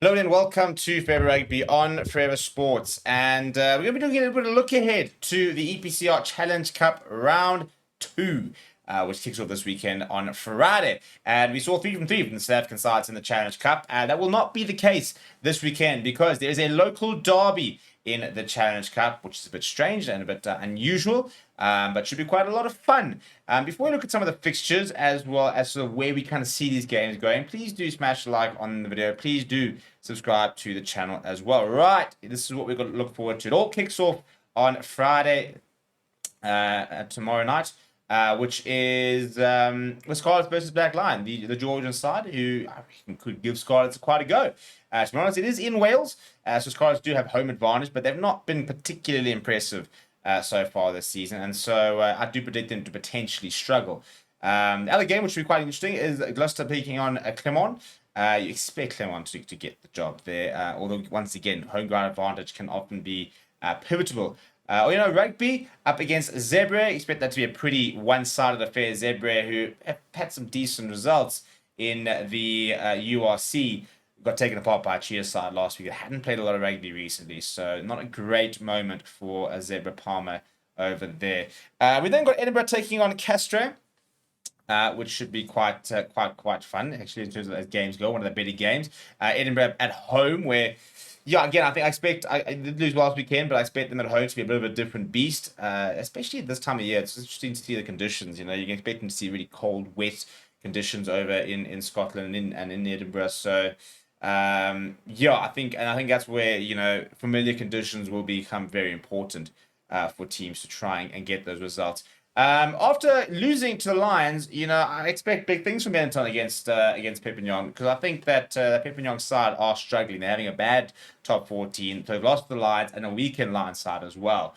Hello and welcome to Forever Rugby on Forever Sports, and we're going to be doing a little bit of look ahead to the EPCR Challenge Cup Round 2, which kicks off this weekend on Friday. And we saw 3 from 3 from the South African sides in the Challenge Cup, and that will not be the case this weekend because there is a local derby in the Challenge Cup, which is a bit strange and a bit unusual, but should be quite a lot of fun. Before we look at some of the fixtures as well as sort of where we kind of see these games going, please do smash a like on the video. Please do subscribe to the channel as well. Right, this is what we've got to look forward to. It all kicks off on Friday, tomorrow night, which is Scarlets versus Black Lion, the Georgian side, who I reckon could give Scarlets quite a go. To be honest, it is in Wales, so Scarlets do have home advantage, but they've not been particularly impressive so far this season, and so I do predict them to potentially struggle. The other game, which will be quite interesting, is Gloucester taking on Clermont. You expect Clermont to get the job there, although once again, home ground advantage can often be pivotal. Rugby up against Zebra. Expect that to be a pretty one-sided affair. Zebra, who have had some decent results in the URC, got taken apart by a Cheetahs side last week. It hadn't played a lot of rugby recently, so not a great moment for a Zebra Palmer over there. We then got Edinburgh taking on Castro, which should be quite fun, actually, in terms of as games go. One of the better games. Edinburgh at home, where, yeah, again, I expect, I did lose last weekend, but I expect them at home to be a bit of a different beast, especially at this time of year. It's interesting to see the conditions. You can expect them to see really cold, wet conditions over in Scotland and in Edinburgh. So, I think that's where, familiar conditions will become very important for teams to try and get those results. After losing to the Lions, I expect big things from Benetton against Perpignan, because I think that the Perpignan side are struggling. They're having a bad top 14, so they've lost to the Lions and a weakened Lions side as well.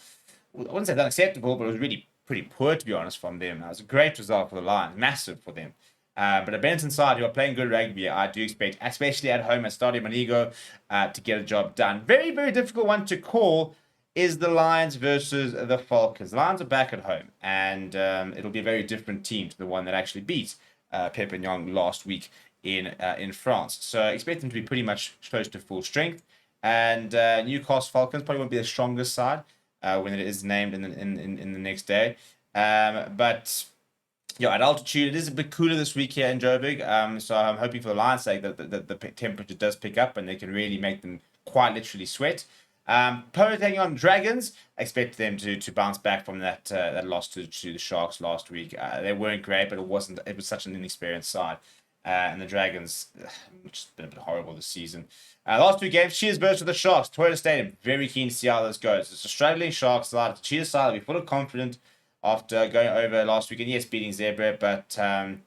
I wouldn't say that's unacceptable, but it was really pretty poor, to be honest, from them. That was a great result for the Lions, massive for them. But a Benetton side who are playing good rugby, I do expect, especially at home at Stadio Manigo, to get a job done. Very, very difficult one to call is the Lions versus the Falcons. The Lions are back at home, and it'll be a very different team to the one that actually beat Perpignan last week in France. So I expect them to be pretty much close to full strength. And Newcastle Falcons probably won't be the strongest side when it is named in the next day. But at altitude, it is a bit cooler this week here in Joburg. So I'm hoping for the Lions' sake that the temperature does pick up and they can really make them quite literally sweat. Poe taking on Dragons. I expect them to bounce back from that loss to the Sharks last week. They weren't great, but it was such an inexperienced side. And the Dragons, just been a bit horrible this season. Last 2 games, Cheetahs versus the Sharks. Toyota Stadium, very keen to see how this goes. It's a struggling Sharks side. The Cheetahs side will be full of confidence after going over last week and yes, beating Zebra, but as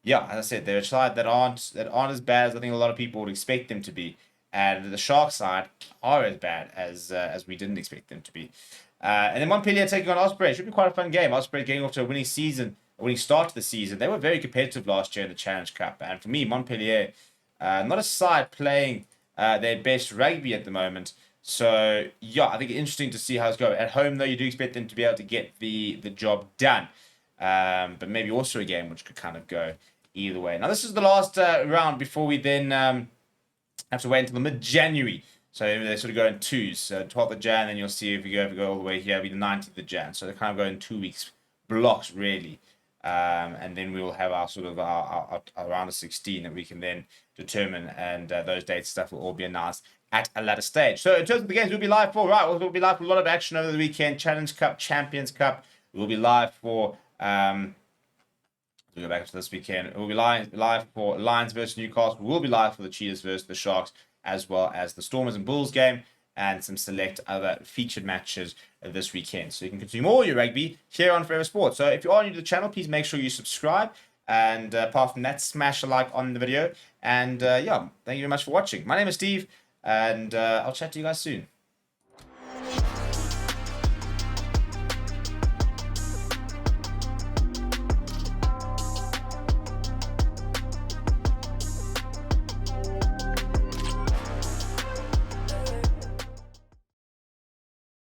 I said, they're a side that aren't as bad as I think a lot of people would expect them to be, and the Sharks side are as bad as we didn't expect them to be. And then Montpellier taking on Osprey. Should be quite a fun game. Osprey getting off to a winning start to the season. They were very competitive last year in the Challenge Cup, and for me, Montpellier, not a side playing their best rugby at the moment. So, I think it's interesting to see how it's going. At home, though, you do expect them to be able to get the job done. But maybe also a game which could kind of go either way. Now, this is the last round before we then have to wait until mid-January. So, they sort of go in twos. So, 12th of Jan, then you'll see if we go all the way here, it'll be the 19th of Jan. So, they kind of go in 2 weeks blocks, really. And then we will have our sort of our round of 16 that we can then determine, and those dates stuff will all be announced at a later stage. So in terms of the games we'll be live for, we'll be live for a lot of action over the weekend. Challenge Cup, Champions Cup, we'll be live for we'll go back to this weekend. We'll be live for Lions versus Newcastle. We'll be live for the Cheetahs versus the Sharks, as well as the Stormers and Bulls game, and some select other featured matches this weekend. So you can consume all your rugby here on Forever Sports. So if you are new to the channel, please make sure you subscribe. And apart from that, smash a like on the video. And thank you very much for watching. My name is Steve, and I'll chat to you guys soon.